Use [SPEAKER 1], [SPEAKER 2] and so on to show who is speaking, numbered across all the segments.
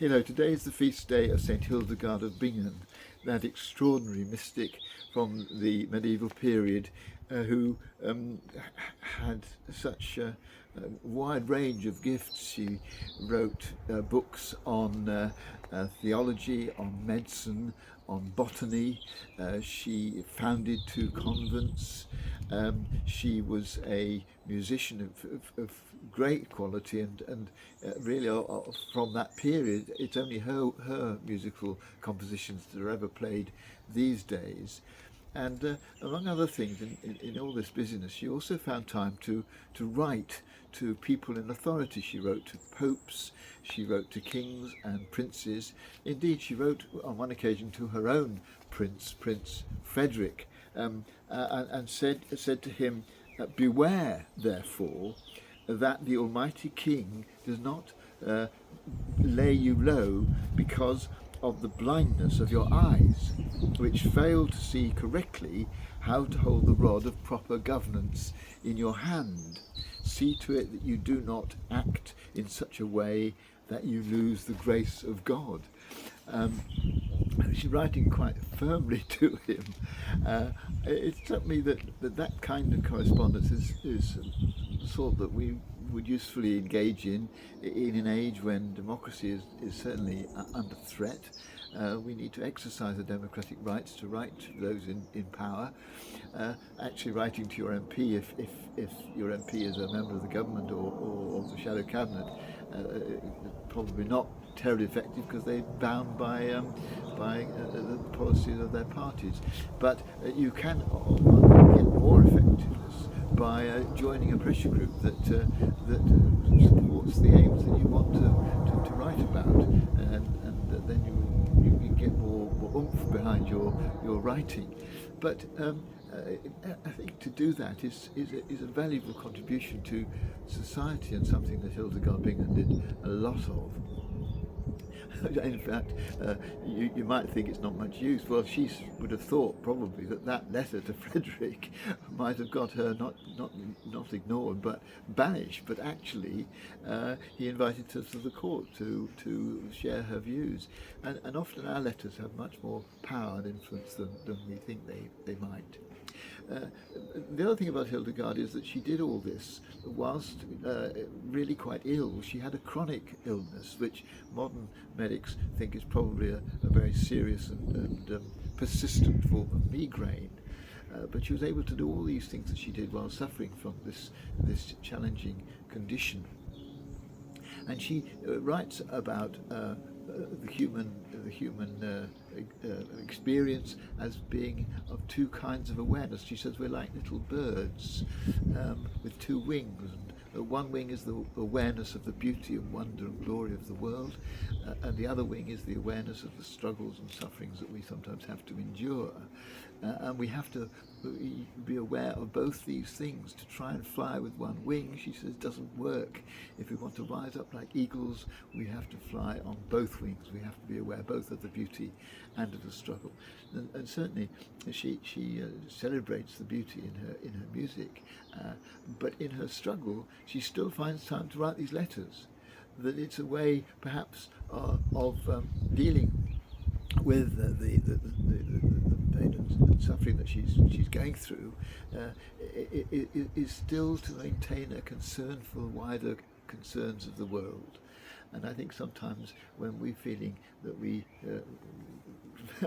[SPEAKER 1] Today is the feast day of St. Hildegard of Bingen, that extraordinary mystic from the medieval period who had such a wide range of gifts. She wrote books on theology, on medicine, on botany. She founded 2 convents. She was a musician of great quality, and really from that period, it's only her musical compositions that are ever played these days. And among other things, in all this busyness, she also found time to write to people in authority. She wrote to popes, she wrote to kings and princes. Indeed, she wrote on one occasion to her own prince, Prince Frederick, and said to him, "Beware, therefore, that the Almighty King does not lay you low because of the blindness of your eyes, which fail to see correctly how to hold the rod of proper governance in your hand. See to it that you do not act in such a way that you lose the grace of God." She's writing quite firmly to him. It struck me that kind of correspondence is the sort that we would usefully engage in an age when democracy is certainly under threat. We need to exercise the democratic rights to write to those in power. Actually writing to your MP, if your MP is a member of the government or of the shadow cabinet, probably not terribly effective because they're bound by the policies of their parties. But you can get more effectiveness by joining a pressure group that supports the aims that you want to write about, and then you get more oomph behind your writing. But I think to do that is a valuable contribution to society, and something that Hildegard Bingen did a lot of. In fact, you might think it's not much use. Well, she would have thought probably that letter to Frederick might have got her not ignored but banished. But actually, he invited her to the court to share her views. And often our letters have much more power and influence than we think they might. The other thing about Hildegard is that she did all this whilst really quite ill. She had a chronic illness, which modern medics think is probably a very serious and persistent form of migraine. But she was able to do all these things that she did while suffering from this challenging condition. And she writes about the human experience as being of 2 kinds of awareness. She says we're like little birds with 2 wings. And one wing is the awareness of the beauty and wonder and glory of the world, and the other wing is the awareness of the struggles and sufferings that we sometimes have to endure. And we have to be aware of both these things. To try and fly with one wing, she says, doesn't work. If we want to rise up like eagles, we have to fly on both wings. We have to be aware both of the beauty and of the struggle. And certainly she celebrates the beauty in her music, but in her struggle she still finds time to write these letters. That it's a way perhaps of dealing with the pain and suffering that she's going through, is still to maintain a concern for the wider concerns of the world. And I think sometimes when we're feeling that we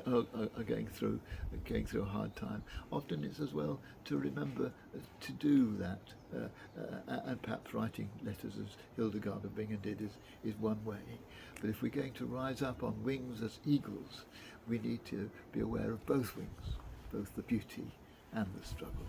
[SPEAKER 1] are going through a hard time, often it's as well to remember to do that, and perhaps writing letters as Hildegard of Bingen did is one way. But if we're going to rise up on wings as eagles, we need to be aware of both wings, both the beauty and the struggle.